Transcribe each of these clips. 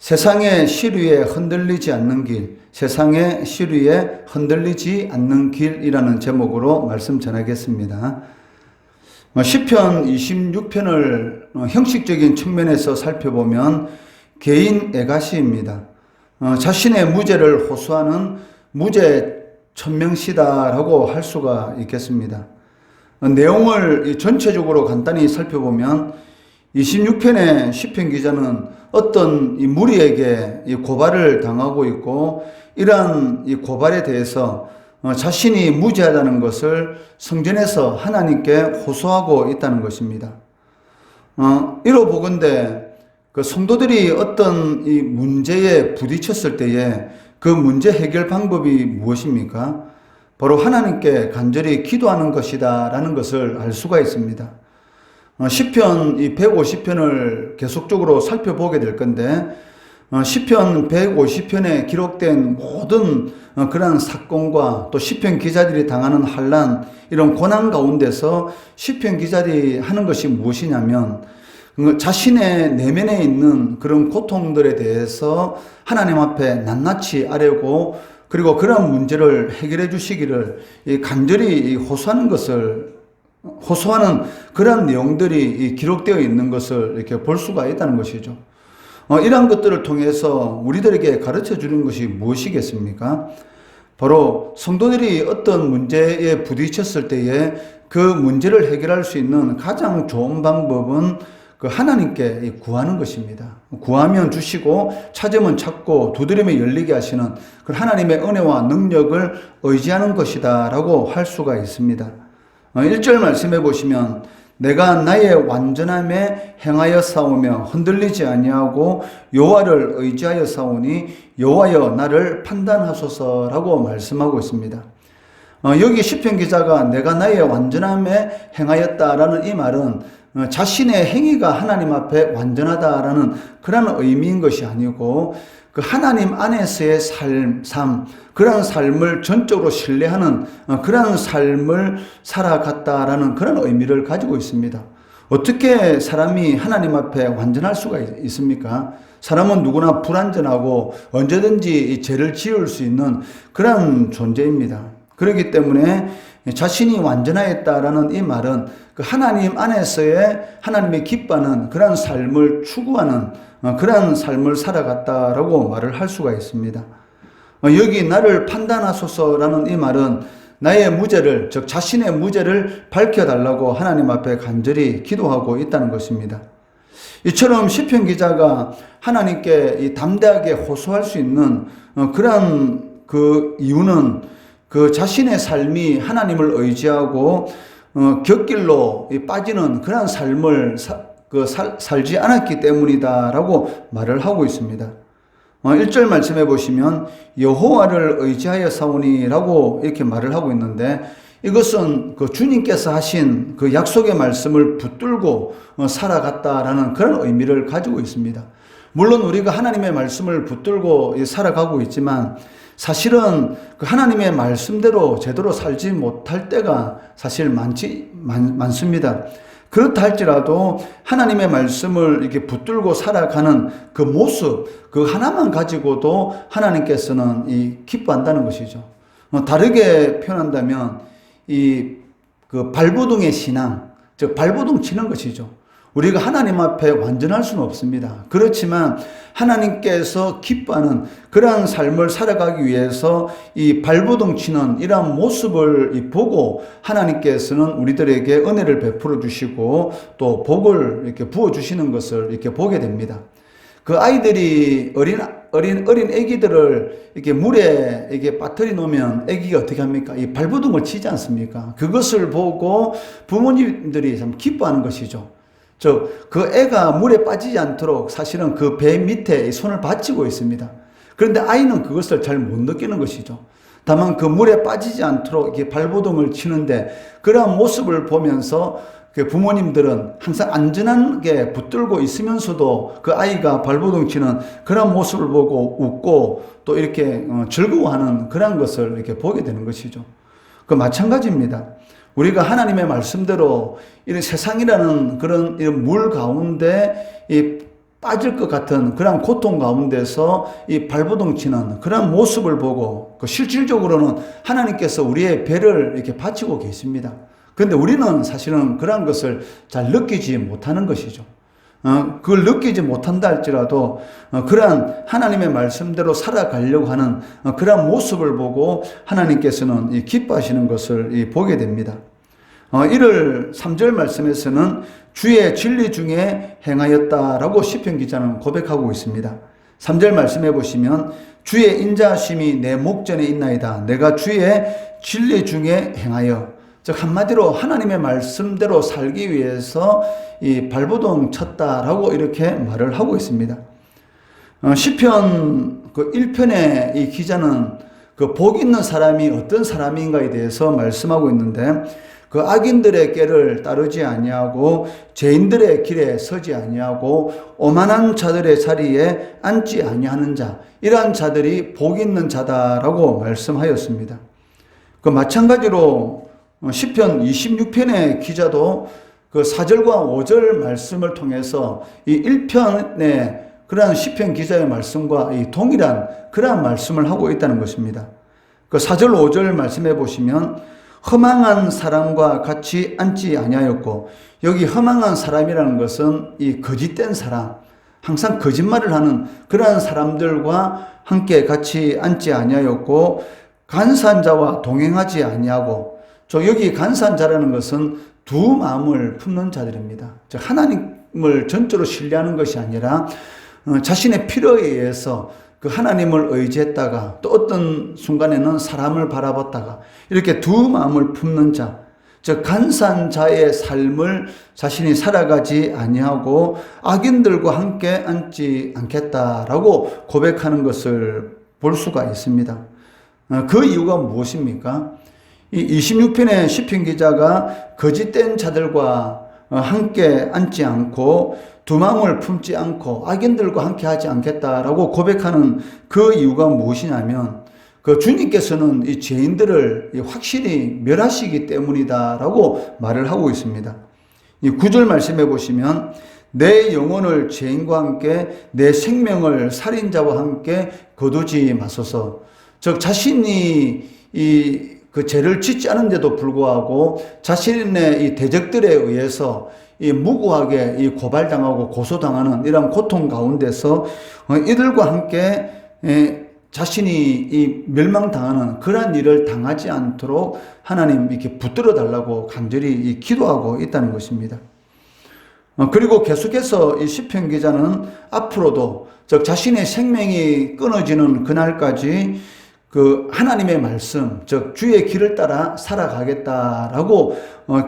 세상의 시류에 흔들리지 않는 길, 세상의 시류에 흔들리지 않는 길이라는 제목으로 말씀 전하겠습니다. 시편 26편을 형식적인 측면에서 살펴보면 개인 애가시입니다. 자신의 무죄를 호소하는 무죄 천명시다라고 할 수가 있겠습니다. 내용을 전체적으로 간단히 살펴보면 26편의 시편 기자는 어떤 이 무리에게 이 고발을 당하고 있고, 이러한 이 고발에 대해서 자신이 무죄하다는 것을 성전에서 하나님께 호소하고 있다는 것입니다. 이로보건대 그 성도들이 어떤 이 문제에 부딪혔을 때에 그 문제 해결 방법이 무엇입니까? 바로 하나님께 간절히 기도하는 것이다 라는 것을 알 수가 있습니다. 시편 150편을 계속적으로 살펴보게 될 건데, 시편 150편에 기록된 모든 그러한 사건과 또 시편 기자들이 당하는 환난, 이런 고난 가운데서 시편 기자들이 하는 것이 무엇이냐면, 자신의 내면에 있는 그런 고통들에 대해서 하나님 앞에 낱낱이 아뢰고, 그리고 그런 문제를 해결해 주시기를 간절히 호소하는 그런 내용들이 기록되어 있는 것을 이렇게 볼 수가 있다는 것이죠. 이러한 것들을 통해서 우리들에게 가르쳐 주는 것이 무엇이겠습니까? 바로 성도들이 어떤 문제에 부딪혔을 때에 그 문제를 해결할 수 있는 가장 좋은 방법은 그 하나님께 구하는 것입니다. 구하면 주시고 찾으면 찾고 두드리면 열리게 하시는 그 하나님의 은혜와 능력을 의지하는 것이다 라고 할 수가 있습니다. 1절 말씀해 보시면, 내가 나의 완전함에 행하여 싸우며 흔들리지 아니하고 여호와를 의지하여 싸우니 여호와여 나를 판단하소서라고 말씀하고 있습니다. 여기 시편 기자가 내가 나의 완전함에 행하였다라는 이 말은 자신의 행위가 하나님 앞에 완전하다라는 그런 의미인 것이 아니고, 그 하나님 안에서의 삶, 그런 삶을 전적으로 신뢰하는 그런 삶을 살아갔다라는 그런 의미를 가지고 있습니다. 어떻게 사람이 하나님 앞에 완전할 수가 있습니까? 사람은 누구나 불완전하고 언제든지 죄를 지을 수 있는 그런 존재입니다. 그렇기 때문에 자신이 완전하였다라는 이 말은 그 하나님 안에서의 하나님의 기뻐하는 그런 삶을 추구하는 그런 삶을 살아갔다라고 말을 할 수가 있습니다. 여기 나를 판단하소서라는 이 말은 나의 무죄를, 즉 자신의 무죄를 밝혀달라고 하나님 앞에 간절히 기도하고 있다는 것입니다. 이처럼 시편 기자가 하나님께 담대하게 호소할 수 있는 그런 그 이유는 그 자신의 삶이 하나님을 의지하고 곁길로 빠지는 그런 삶을 살지 않았기 때문이다라고 말을 하고 있습니다. 1절 말씀해 보시면 여호와를 의지하여 싸우니라고 이렇게 말을 하고 있는데, 이것은 그 주님께서 하신 그 약속의 말씀을 붙들고 살아갔다라는 그런 의미를 가지고 있습니다. 물론 우리가 하나님의 말씀을 붙들고 살아가고 있지만, 사실은 그 하나님의 말씀대로 제대로 살지 못할 때가 사실 많습니다. 그렇다 할지라도 하나님의 말씀을 이렇게 붙들고 살아가는 그 모습, 그 하나만 가지고도 하나님께서는 기뻐한다는 것이죠. 다르게 표현한다면 그 발버둥의 신앙, 즉 발버둥 치는 것이죠. 우리가 하나님 앞에 완전할 수는 없습니다. 그렇지만 하나님께서 기뻐하는 그러한 삶을 살아가기 위해서 이 발버둥 치는 이러한 모습을 보고 하나님께서는 우리들에게 은혜를 베풀어 주시고 또 복을 이렇게 부어 주시는 것을 이렇게 보게 됩니다. 그 아이들이 어린 아기들을 이렇게 물에 이렇게 빠뜨려 놓으면 아기가 어떻게 합니까? 이 발버둥을 치지 않습니까? 그것을 보고 부모님들이 참 기뻐하는 것이죠. 그 애가 물에 빠지지 않도록 사실은 그 배 밑에 손을 받치고 있습니다. 그런데 아이는 그것을 잘 못 느끼는 것이죠. 다만 그 물에 빠지지 않도록 이렇게 발버둥을 치는데, 그러한 모습을 보면서 그 부모님들은 항상 안전하게 붙들고 있으면서도 그 아이가 발버둥 치는 그런 모습을 보고 웃고 또 이렇게 즐거워하는 그런 것을 이렇게 보게 되는 것이죠. 그 마찬가지입니다. 우리가 하나님의 말씀대로 이런 세상이라는 그런 이런 물 가운데 빠질 것 같은 그런 고통 가운데서 이 발버둥 치는 그런 모습을 보고 실질적으로는 하나님께서 우리의 배를 이렇게 바치고 계십니다. 그런데 우리는 사실은 그런 것을 잘 느끼지 못하는 것이죠. 그걸 느끼지 못한다 할지라도 그러한 하나님의 말씀대로 살아가려고 하는 그런 모습을 보고 하나님께서는 기뻐하시는 것을 보게 됩니다. 1월 3절 말씀에서는 주의 진리 중에 행하였다라고 시편 기자는 고백하고 있습니다. 3절 말씀해 보시면 주의 인자하심이 내 목전에 있나이다. 내가 주의 진리 중에 행하여, 즉 한마디로 하나님의 말씀대로 살기 위해서 이 발버둥 쳤다라고 이렇게 말을 하고 있습니다. 시편 1편의 이 기자는 그 복 있는 사람이 어떤 사람인가에 대해서 말씀하고 있는데, 그 악인들의 꾀를 따르지 아니하고 죄인들의 길에 서지 아니하고 오만한 자들의 자리에 앉지 아니하는 자, 이러한 자들이 복 있는 자다라고 말씀하였습니다. 그 마찬가지로 시편 26편의 기자도 그 4절과 5절 말씀을 통해서 이 1편의 그러한 시편 기자의 말씀과 이 동일한 그러한 말씀을 하고 있다는 것입니다. 그 4절 5절 말씀해 보시면 허망한 사람과 같이 앉지 아니하였고, 여기 허망한 사람이라는 것은 이 거짓된 사람, 항상 거짓말을 하는 그러한 사람들과 함께 같이 앉지 아니하였고, 간사한 자와 동행하지 아니하고, 여기 간사한 자라는 것은 두 마음을 품는 자들입니다. 즉 하나님을 전적으로 신뢰하는 것이 아니라 자신의 필요에 의해서 그 하나님을 의지했다가 또 어떤 순간에는 사람을 바라봤다가 이렇게 두 마음을 품는 자, 즉 간사한 자의 삶을 자신이 살아가지 아니하고 악인들과 함께 앉지 않겠다라고 고백하는 것을 볼 수가 있습니다. 그 이유가 무엇입니까? 이 26편의 시편 기자가 거짓된 자들과 함께 앉지 않고 두 마음을 품지 않고 악인들과 함께 하지 않겠다라고 고백하는 그 이유가 무엇이냐면, 그 주님께서는 이 죄인들을 확실히 멸하시기 때문이다라고 말을 하고 있습니다. 이 9절 말씀해 보시면 내 영혼을 죄인과 함께 내 생명을 살인자와 함께 거두지 마소서. 즉 자신이 그 죄를 짓지 않은데도 불구하고 자신의 이 대적들에 의해서 이 무고하게 이 고발당하고 고소당하는 이런 고통 가운데서 이들과 함께 자신이 이 멸망당하는 그러한 일을 당하지 않도록 하나님 이렇게 붙들어 달라고 간절히 기도하고 있다는 것입니다. 그리고 계속해서 이 시편 기자는 앞으로도 즉 자신의 생명이 끊어지는 그날까지 그 하나님의 말씀, 즉 주의 길을 따라 살아가겠다라고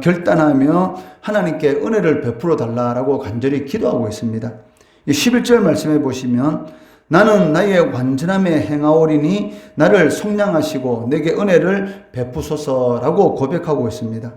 결단하며 하나님께 은혜를 베풀어 달라라고 간절히 기도하고 있습니다. 11절 말씀해 보시면 나는 나의 완전함에 행하오리니 나를 속량하시고 내게 은혜를 베푸소서라고 고백하고 있습니다.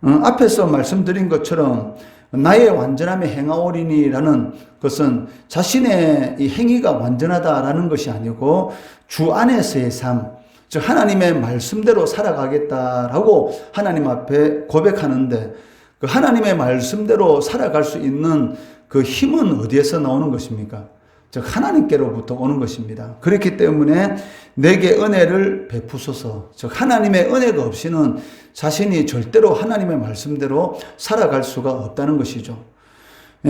앞에서 말씀드린 것처럼 나의 완전함에 행하오리니라는 것은 자신의 이 행위가 완전하다라는 것이 아니고 주 안에서의 삶, 즉 하나님의 말씀대로 살아가겠다라고 하나님 앞에 고백하는데, 그 하나님의 말씀대로 살아갈 수 있는 그 힘은 어디에서 나오는 것입니까? 즉 하나님께로부터 오는 것입니다. 그렇기 때문에 내게 은혜를 베푸소서, 즉 하나님의 은혜가 없이는 자신이 절대로 하나님의 말씀대로 살아갈 수가 없다는 것이죠.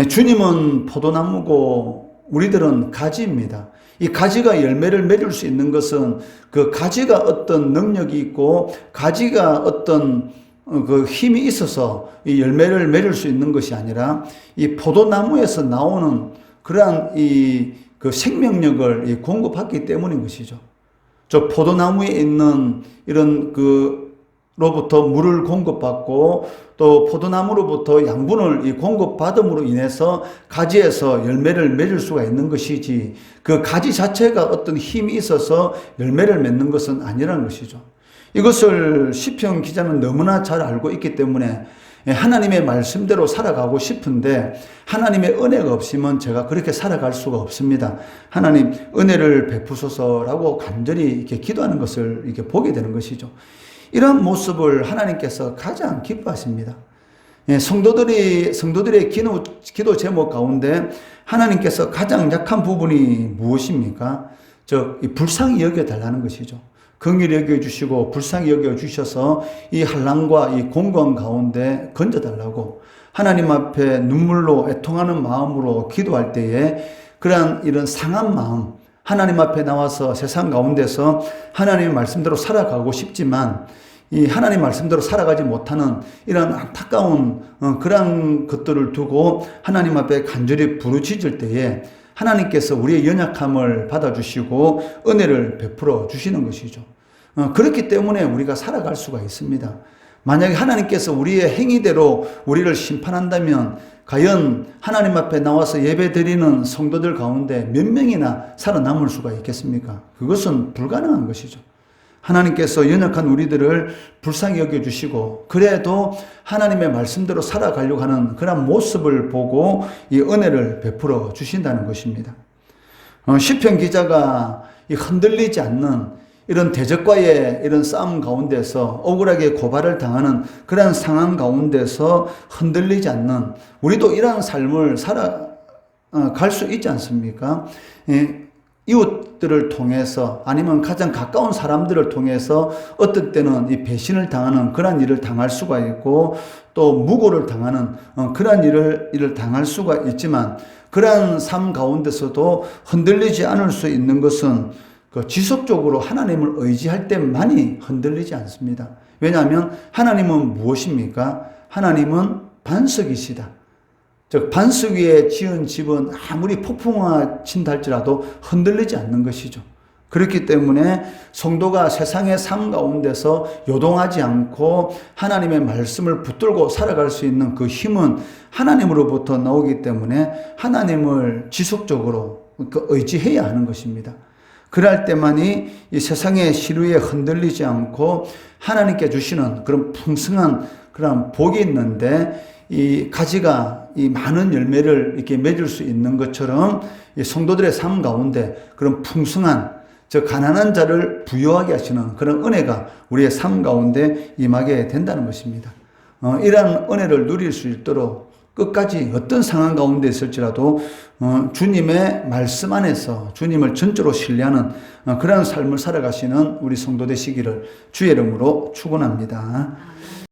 주님은 포도나무고 우리들은 가지입니다. 이 가지가 열매를 맺을 수 있는 것은 그 가지가 어떤 능력이 있고 가지가 어떤 그 힘이 있어서 이 열매를 맺을 수 있는 것이 아니라 이 포도나무에서 나오는 그러한 그 생명력을 공급받기 때문인 것이죠. 저 포도나무에 있는 이런 로부터 물을 공급받고 또 포도나무로부터 양분을 공급받음으로 인해서 가지에서 열매를 맺을 수가 있는 것이지, 그 가지 자체가 어떤 힘이 있어서 열매를 맺는 것은 아니라는 것이죠. 이것을 시편 기자는 너무나 잘 알고 있기 때문에 하나님의 말씀대로 살아가고 싶은데 하나님의 은혜가 없으면 제가 그렇게 살아갈 수가 없습니다. 하나님 은혜를 베푸소서라고 간절히 이렇게 기도하는 것을 이렇게 보게 되는 것이죠. 이런 모습을 하나님께서 가장 기뻐하십니다. 예, 성도들의 기도 제목 가운데 하나님께서 가장 약한 부분이 무엇입니까? 이 불쌍히 여겨달라는 것이죠. 긍휼히 여겨주시고 불쌍히 여겨주셔서 이 환난과 이 공고한 가운데 건져달라고 하나님 앞에 눈물로 애통하는 마음으로 기도할 때에 그러한 이런 상한 마음, 하나님 앞에 나와서 세상 가운데서 하나님의 말씀대로 살아가고 싶지만 이 하나님 말씀대로 살아가지 못하는 이런 안타까운 그런 것들을 두고 하나님 앞에 간절히 부르짖을 때에 하나님께서 우리의 연약함을 받아주시고 은혜를 베풀어 주시는 것이죠. 그렇기 때문에 우리가 살아갈 수가 있습니다. 만약에 하나님께서 우리의 행위대로 우리를 심판한다면 과연 하나님 앞에 나와서 예배드리는 성도들 가운데 몇 명이나 살아남을 수가 있겠습니까? 그것은 불가능한 것이죠. 하나님께서 연약한 우리들을 불쌍히 여겨주시고 그래도 하나님의 말씀대로 살아가려고 하는 그런 모습을 보고 이 은혜를 베풀어 주신다는 것입니다. 시편 기자가 이 흔들리지 않는 이런 대적과의 이런 싸움 가운데서 억울하게 고발을 당하는 그런 상황 가운데서 흔들리지 않는 우리도 이러한 삶을 살아갈 수 있지 않습니까? 이웃들을 통해서 아니면 가장 가까운 사람들을 통해서 어떤 때는 이 배신을 당하는 그런 일을 당할 수가 있고 또 무고를 당하는 그런 일을 당할 수가 있지만 그러한 삶 가운데서도 흔들리지 않을 수 있는 것은 지속적으로 하나님을 의지할 때만이 흔들리지 않습니다. 왜냐하면 하나님은 무엇입니까? 하나님은 반석이시다. 즉 반석 위에 지은 집은 아무리 폭풍우가 친다 할지라도 흔들리지 않는 것이죠. 그렇기 때문에 성도가 세상의 삶 가운데서 요동하지 않고 하나님의 말씀을 붙들고 살아갈 수 있는 그 힘은 하나님으로부터 나오기 때문에 하나님을 지속적으로 의지해야 하는 것입니다. 그럴 때만이 이 세상의 시류에 흔들리지 않고 하나님께 주시는 그런 풍성한 그런 복이 있는데 이 가지가 이 많은 열매를 이렇게 맺을 수 있는 것처럼 이 성도들의 삶 가운데 그런 풍성한 저 가난한 자를 부유하게 하시는 그런 은혜가 우리의 삶 가운데 임하게 된다는 것입니다. 이러한 은혜를 누릴 수 있도록 끝까지 어떤 상황 가운데 있을지라도 주님의 말씀 안에서 주님을 전적으로 신뢰하는 그런 삶을 살아가시는 우리 성도 되시기를 주의 이름으로 축원합니다.